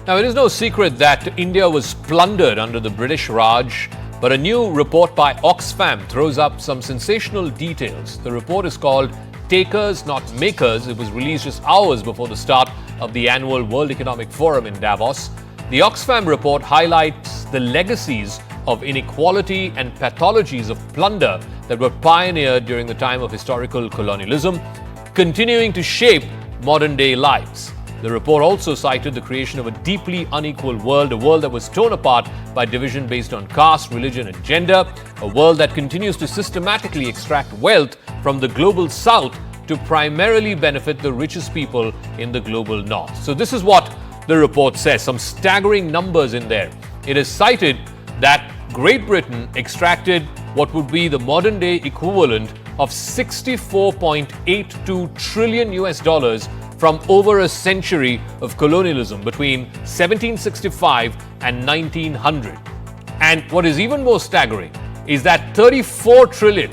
Now, it is no secret that India was plundered under the British Raj, but a new report by Oxfam throws up some sensational details. The report is called Takers Not Makers. It was released just hours before the start of the annual World Economic Forum in Davos. The Oxfam report highlights the legacies of inequality and pathologies of plunder that were pioneered during the time of historical colonialism, continuing to shape modern-day lives. The report also cited the creation of a deeply unequal world, a world that was torn apart by division based on caste, religion, and gender, a world that continues to systematically extract wealth from the global south to primarily benefit the richest people in the global north. So this is what the report says, some staggering numbers in there. It is cited that Great Britain extracted what would be the modern day equivalent of 64.82 trillion US dollars from over a century of colonialism between 1765 and 1900. And what is even more staggering is that 34 trillion,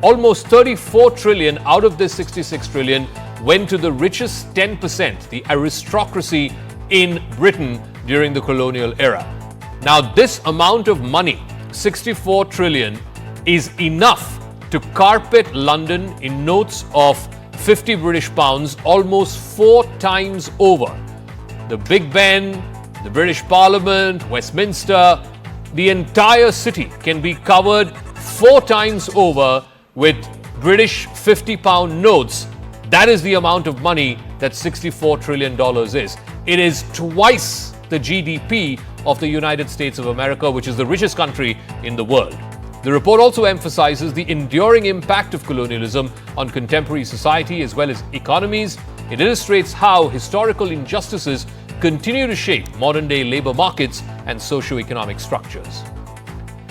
almost 34 trillion out of this 66 trillion went to the richest 10%, the aristocracy in Britain during the colonial era. Now, this amount of money, 64 trillion, is enough to carpet London in notes of 50 British pounds almost 4 times over. The Big Ben, the British Parliament, Westminster, the entire city can be covered 4 times over with British 50-pound notes. That is the amount of money that $64 trillion is. It is twice the GDP of the United States of America, which is the richest country in the world. The report also emphasizes the enduring impact of colonialism on contemporary society as well as economies. It illustrates how historical injustices continue to shape modern-day labor markets and socio-economic structures.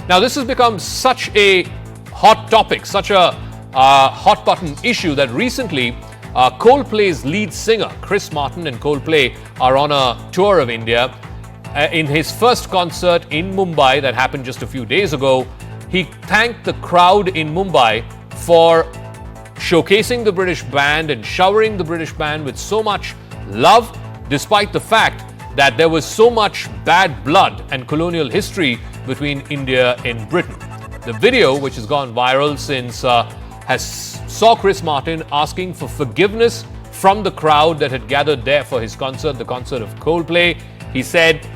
Now, this has become such a hot topic, such a hot-button issue that recently Coldplay's lead singer, Chris Martin, and Coldplay are on a tour of India. In his first concert in Mumbai that happened just a few days ago, he thanked the crowd in Mumbai for showcasing the British band and showering the British band with so much love, despite the fact that there was so much bad blood and colonial history between India and Britain. The video, which has gone viral since, saw Chris Martin asking for forgiveness from the crowd that had gathered there for his concert, the concert of Coldplay. He said,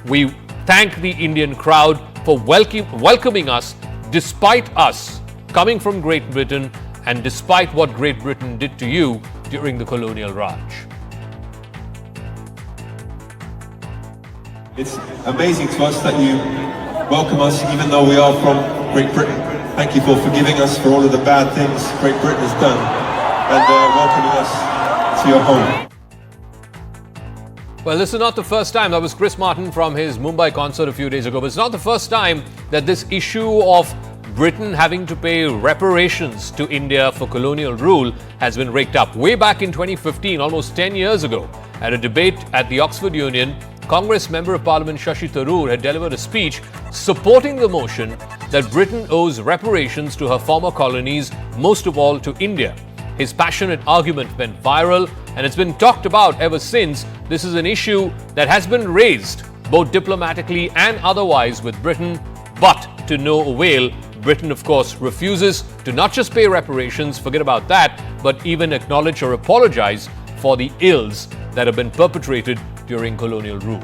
"We thank the Indian crowd for welcoming us despite us coming from Great Britain and despite what Great Britain did to you during the colonial Raj." It's amazing to us that you welcome us even though we are from Great Britain. Thank you for forgiving us for all of the bad things Great Britain has done and welcoming us to your home. Well, this is not the first time. That was Chris Martin from his Mumbai concert a few days ago. But it's not the first time that this issue of Britain having to pay reparations to India for colonial rule has been raked up. Way back in 2015, almost 10 years ago, at a debate at the Oxford Union, Congress Member of Parliament Shashi Tharoor had delivered a speech supporting the motion that Britain owes reparations to her former colonies, most of all to India. His passionate argument went viral, and it's been talked about ever since. This is an issue that has been raised both diplomatically and otherwise with Britain, but to no avail. Britain, of course, refuses to not just pay reparations, forget about that, but even acknowledge or apologize for the ills that have been perpetrated during colonial rule.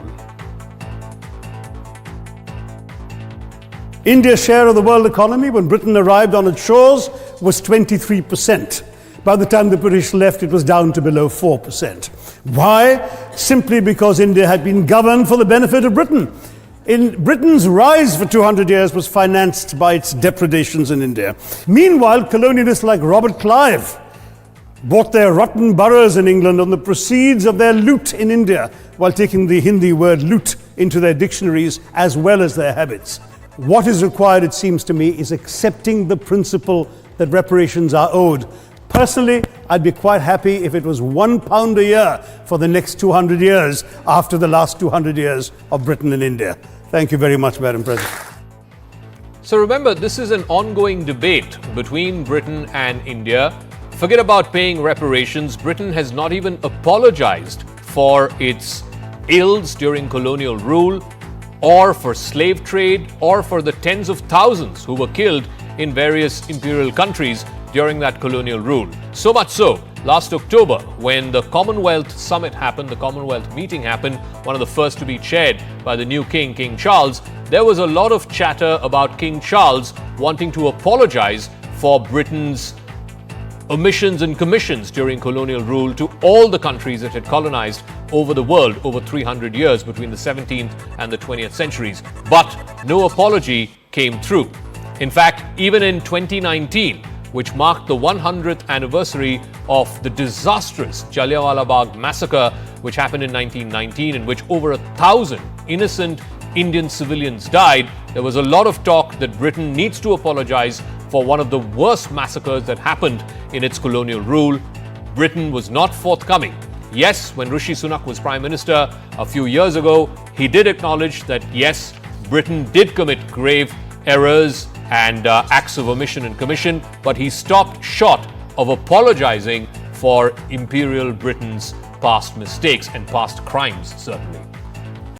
India's share of the world economy when Britain arrived on its shores was 23%. By the time the British left, it was down to below 4%. Why? Simply because India had been governed for the benefit of Britain. Britain's rise for 200 years was financed by its depredations in India. Meanwhile, colonialists like Robert Clive bought their rotten boroughs in England on the proceeds of their loot in India, while taking the Hindi word loot into their dictionaries as well as their habits. What is required, it seems to me, is accepting the principle that reparations are owed. Personally, I'd be quite happy if it was £1 a year for the next 200 years after the last 200 years of Britain and India. Thank you very much, Madam President. So remember, this is an ongoing debate between Britain and India. Forget about paying reparations. Britain has not even apologized for its ills during colonial rule, or for slave trade, or for the tens of thousands who were killed in various imperial countries during that colonial rule. So much so, last October, when the Commonwealth Summit happened, the Commonwealth meeting happened, one of the first to be chaired by the new king, King Charles, there was a lot of chatter about King Charles wanting to apologize for Britain's omissions and commissions during colonial rule to all the countries it had colonized over the world over 300 years between the 17th and the 20th centuries. But no apology came through. In fact, even in 2019, which marked the 100th anniversary of the disastrous Jallianwala Bagh massacre, which happened in 1919, in which over 1,000 innocent Indian civilians died, there was a lot of talk that Britain needs to apologize for one of the worst massacres that happened in its colonial rule. Britain was not forthcoming. Yes, when Rishi Sunak was Prime Minister a few years ago, he did acknowledge that yes, Britain did commit grave errors and acts of omission and commission, but he stopped short of apologizing for Imperial Britain's past mistakes and past crimes, certainly.